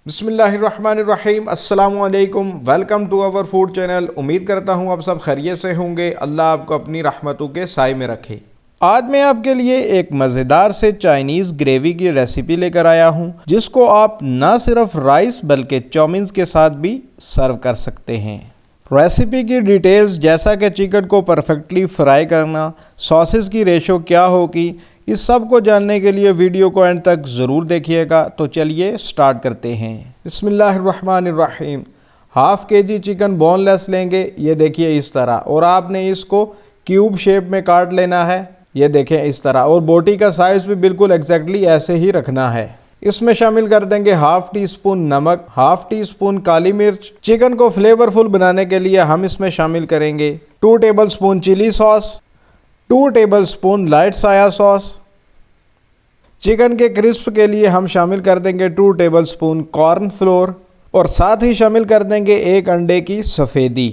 बिस्मिल्लाहिर्रहमानिर्रहीम अस्सलामुअलैकुम। Welcome to our food channel. उम्मीद करता हूँ आप सब खैरियत से होंगे। अल्लाह आपको अपनी रहमतों के साए में रखे। आज मैं आपके लिए एक मज़ेदार से चाइनीज़ ग्रेवी की रेसिपी लेकर आया हूँ, जिसको आप ना सिर्फ राइस बल्कि चाउमीन्स के साथ भी सर्व कर सकते हैं। रेसिपी की डिटेल्स जैसा कि चिकन को परफेक्टली फ्राई करना, सॉसेस की रेशो क्या होगी, इस सब को जानने के लिए वीडियो को एंड तक ज़रूर देखिएगा। तो चलिए स्टार्ट करते हैं। बिस्मिल्लाहिर्रहमानिर्रहीम। हाफ़ केजी चिकन बोनलेस लेंगे, ये देखिए इस तरह, और आपने इसको क्यूब शेप में काट लेना है, ये देखें इस तरह। और बोटी का साइज़ भी बिल्कुल एग्जैक्टली ऐसे ही रखना है। इसमें शामिल कर देंगे हाफ़ टी स्पून नमक, हाफ़ टी स्पून काली मिर्च। चिकन को फ्लेवरफुल बनाने के लिए हम इसमें शामिल करेंगे 2 tablespoon chilli sauce, 2 tablespoon light soya sauce. Chicken के क्रिस्प के लिए हम शामिल कर देंगे 2 टेबल स्पून कॉर्न फ्लोर, और साथ ही शामिल कर देंगे 1 अंडे की सफ़ेदी।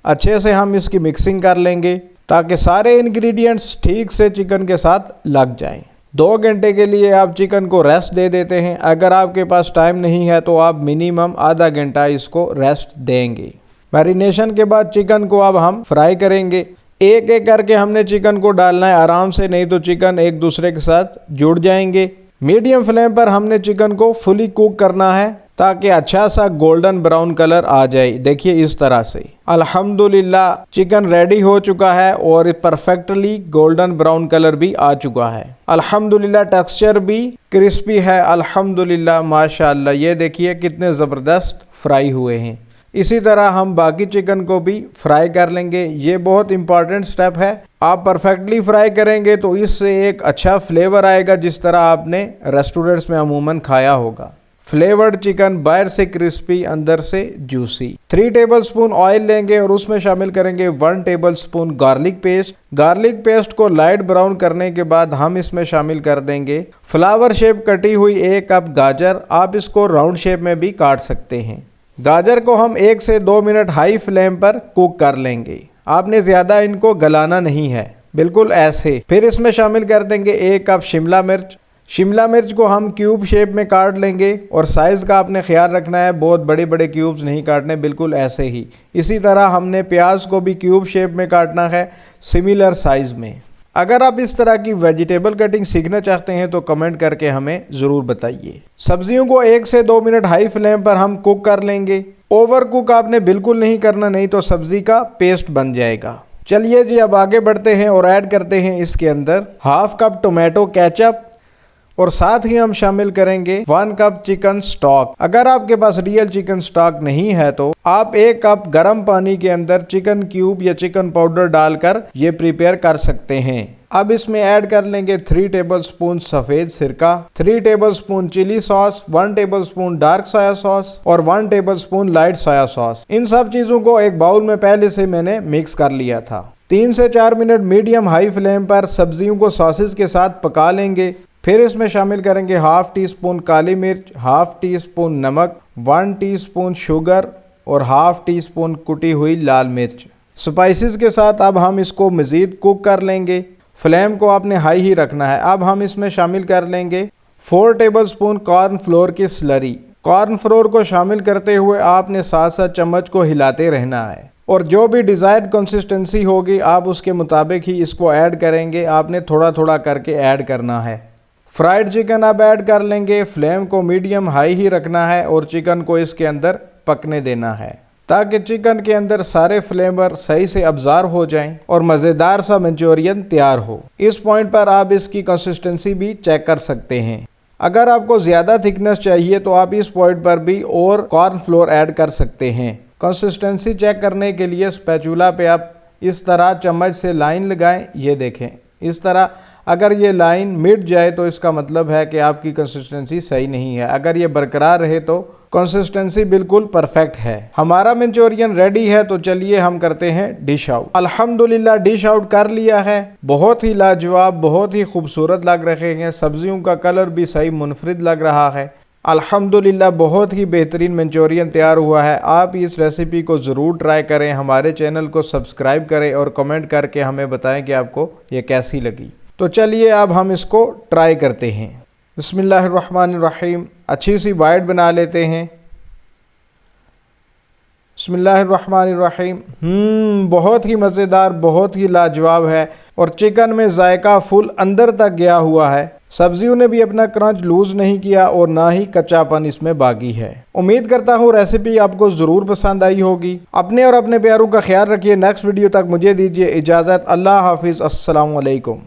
अच्छे से हम इसकी मिक्सिंग कर लेंगे ताकि सारे इंग्रेडिएंट्स ठीक से चिकन के साथ लग जाएं। 2 घंटे के लिए आप चिकन को रेस्ट दे देते हैं। अगर आपके पास टाइम नहीं है तो आप मिनिमम आधा घंटा इसको रेस्ट देंगे। मैरिनेशन के बाद चिकन को अब हम फ्राई करेंगे। एक एक करके हमने चिकन को डालना है आराम से, नहीं तो चिकन एक दूसरे के साथ जुड़ जाएंगे। मीडियम फ्लेम पर हमने चिकन को फुली कुक करना है ताकि अच्छा सा गोल्डन ब्राउन कलर आ जाए। देखिए इस तरह से। अल्हम्दुलिल्लाह चिकन रेडी हो चुका है और परफेक्टली गोल्डन ब्राउन कलर भी आ चुका है। अल्हम्दुलिल्लाह टेक्सचर भी क्रिस्पी है। अल्हम्दुलिल्लाह माशाअल्लाह, ये देखिए कितने ज़बरदस्त फ्राई हुए हैं। इसी तरह हम बाकी चिकन को भी फ्राई कर लेंगे। ये बहुत इंपॉर्टेंट स्टेप है। आप परफेक्टली फ्राई करेंगे तो इससे एक अच्छा फ्लेवर आएगा, जिस तरह आपने रेस्टोरेंट्स में अमूमन खाया होगा। फ्लेवर्ड चिकन बाहर से क्रिस्पी, अंदर से जूसी। 3 टेबल स्पून ऑयल लेंगे और उसमें शामिल करेंगे 1 table spoon garlic paste. Garlic paste को लाइट ब्राउन करने के बाद हम इसमें शामिल कर देंगे फ्लावर शेप कटी हुई 1 कप गाजर। आप इसको राउंड शेप में भी काट सकते हैं। गाजर को हम 1 से 2 मिनट हाई फ्लेम पर कुक कर लेंगे। आपने ज़्यादा इनको गलाना नहीं है, बिल्कुल ऐसे। फिर इसमें शामिल कर देंगे 1 कप शिमला मिर्च। शिमला मिर्च को हम क्यूब शेप में काट लेंगे, और साइज़ का आपने ख्याल रखना है, बहुत बड़े बड़े क्यूब्स नहीं काटने, बिल्कुल ऐसे ही। इसी तरह हमने प्याज को भी क्यूब शेप में काटना है, सिमिलर साइज़ में। अगर आप इस तरह की वेजिटेबल कटिंग सीखना चाहते हैं तो कमेंट करके हमें ज़रूर बताइए। सब्जियों को 1 से 2 मिनट हाई फ्लेम पर हम कुक कर लेंगे। ओवर कुक आपने बिल्कुल नहीं करना, नहीं तो सब्जी का पेस्ट बन जाएगा। चलिए जी अब आगे बढ़ते हैं और ऐड करते हैं इसके अंदर हाफ कप टोमेटो केचप, और साथ ही हम शामिल करेंगे 1 कप चिकन स्टॉक। अगर आपके पास रियल चिकन स्टॉक नहीं है तो आप 1 कप गर्म पानी के अंदर चिकन क्यूब या चिकन पाउडर डालकर ये प्रिपेयर कर सकते हैं। अब इसमें ऐड कर लेंगे 3 टेबल स्पून सफ़ेद सिरका, 3 tablespoon chilli sauce, 1 tablespoon dark soya sauce और 1 tablespoon light soya sauce. इन सब चीज़ों को एक बाउल में पहले से मैंने मिक्स कर लिया था। 3 से 4 मिनट मीडियम हाई फ्लेम पर सब्जियों को सॉसेस के साथ पका लेंगे। फिर इसमें शामिल करेंगे हाफ़ टी स्पून काली मिर्च, हाफ़ टी स्पून नमक, 1 टीस्पून शुगर और हाफ़ टी स्पून कुटी हुई लाल मिर्च। स्पाइसेस के साथ अब हम इसको मज़ीद कुक कर लेंगे। फ्लेम को आपने हाई ही रखना है। अब हम इसमें शामिल कर लेंगे 4 टेबल स्पून कॉर्न फ्लोर की स्लरी। कॉर्न फ्लोर को शामिल करते हुए आपने साथ साथ चम्मच को हिलाते रहना है, और जो भी डिज़ायर्ड कंसिस्टेंसी होगी आप उसके मुताबिक ही इसको ऐड करेंगे। आपने थोड़ा थोड़ा करके ऐड करना है। फ्राइड चिकन अब ऐड कर लेंगे। फ्लेम को मीडियम हाई ही रखना है और चिकन को इसके अंदर पकने देना है ताकि चिकन के अंदर सारे फ्लेवर सही से अब्जॉर्ब हो जाएं और मज़ेदार सा मंचूरियन तैयार हो। इस पॉइंट पर आप इसकी कंसिस्टेंसी भी चेक कर सकते हैं। अगर आपको ज़्यादा थिकनेस चाहिए तो आप इस पॉइंट पर भी और कॉर्न फ्लोर ऐड कर सकते हैं। कंसिस्टेंसी चेक करने के लिए स्पैचुला पे आप इस तरह चम्मच से लाइन लगाएं, ये देखें इस तरह। अगर ये लाइन मिट जाए तो इसका मतलब है कि आपकी कंसिस्टेंसी सही नहीं है। अगर ये बरकरार रहे तो कंसिस्टेंसी बिल्कुल परफेक्ट है। हमारा मंचूरियन रेडी है, तो चलिए हम करते हैं डिश आउट। अल्हम्दुलिल्लाह डिश आउट कर लिया है। बहुत ही लाजवाब, बहुत ही खूबसूरत लग रहे हैं। सब्जियों का कलर भी सही मुनफरिद लग रहा है। अल्हम्दुलिल्लाह बहुत ही बेहतरीन मंचूरियन तैयार हुआ है। आप इस रेसिपी को ज़रूर ट्राई करें। हमारे चैनल को सब्सक्राइब करें और कमेंट करके हमें बताएं कि आपको ये कैसी लगी। तो चलिए अब हम इसको ट्राई करते हैं। बिस्मिल्लाहिर्रहमानिर्रहीम। अच्छी सी बाइट बना लेते हैं। बिस्मिल्लाहिर्रहमानिर्रहीम। बहुत ही मज़ेदार, बहुत ही लाजवाब है और चिकन में जायका फुल अंदर तक गया हुआ है। सब्जियों ने भी अपना क्रंच लूज़ नहीं किया और ना ही कच्चापन इसमें बाकी है। उम्मीद करता हूँ रेसिपी आपको ज़रूर पसंद आई होगी। अपने और अपने प्यारों का ख्याल रखिए। नेक्स्ट वीडियो तक मुझे दीजिए इजाज़त। अल्लाह हाफिज़। अस्सलाम वालेकुम।